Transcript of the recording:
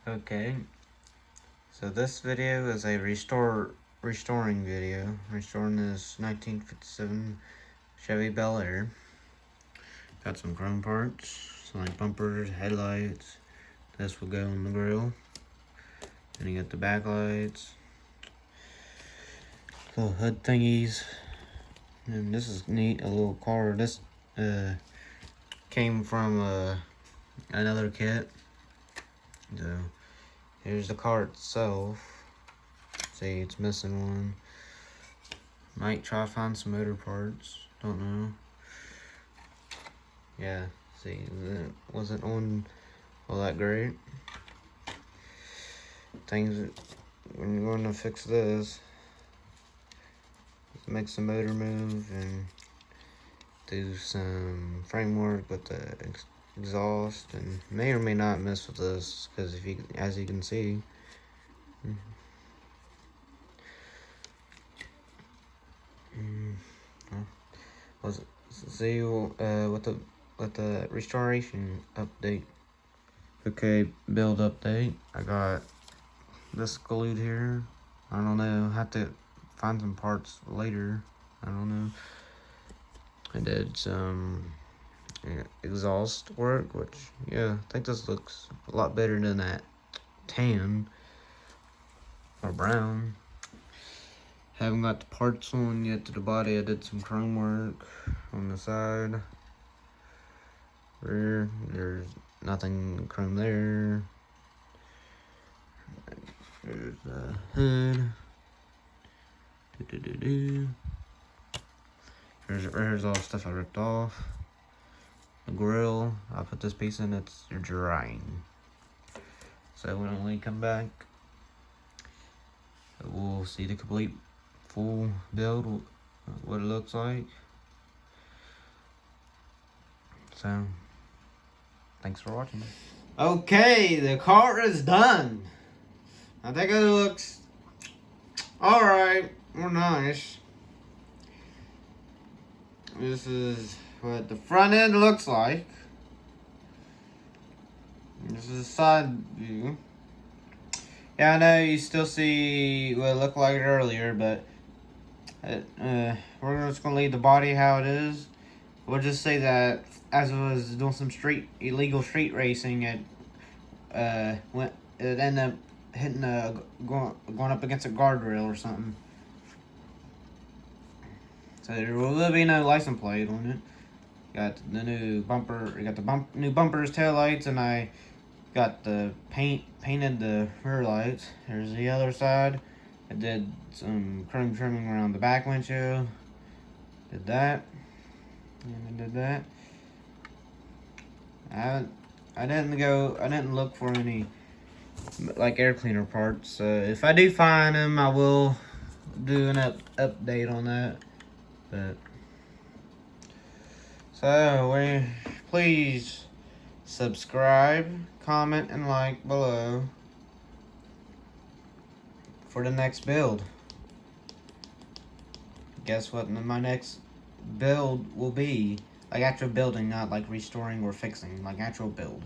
Okay, so this video is a restoring video. Restoring this 1957 Chevy Bel Air. Got some chrome parts, some like bumpers, headlights. This will go on the grill. And you got the backlights, little hood thingies. And this is neat, a little car. This came from another kit. So here's the car itself. See, it's missing one. Might try to find some motor parts. Don't know. Yeah, see, it wasn't on all that great. Things, when you're going to fix this, make the motor move and do some framework with the exhaust, and may or may not mess with this, because if you, as you can see, let's see with the restoration update. Okay, build update. I got this glued here. I don't know. Have to find some parts later. I don't know. I did some exhaust work, which, yeah, I think this looks a lot better than that tan or brown. Haven't got the parts on yet to the body. I did some chrome work on the side. Rear, there's nothing chrome there. There's the hood. Here's all the stuff I ripped off. The grill, I put this piece in, it's drying. So when we come back, we'll see the complete full build, what it looks like. So, thanks for watching. Okay, the car is done. I think it looks alright or nice. This is what the front end looks like. This is the side view. Yeah, I know you still see what it looked like earlier, but we're just gonna leave the body how it is. We'll just say that as I was doing some illegal street racing, it ended up hitting going up against a guardrail or something. So there will be no license plate on it. Got the new bumper. You got the new bumpers, tail lights, and I got the painted the rear lights. There's the other side. I did some chrome trimming around the back windshield. Did that. And I did that. I didn't look for any like air cleaner parts. If I do find them, I will do an update on that. But so please subscribe, comment, and like below for the next build. Guess what my next build will be? Like actual building, not like restoring or fixing, like actual build.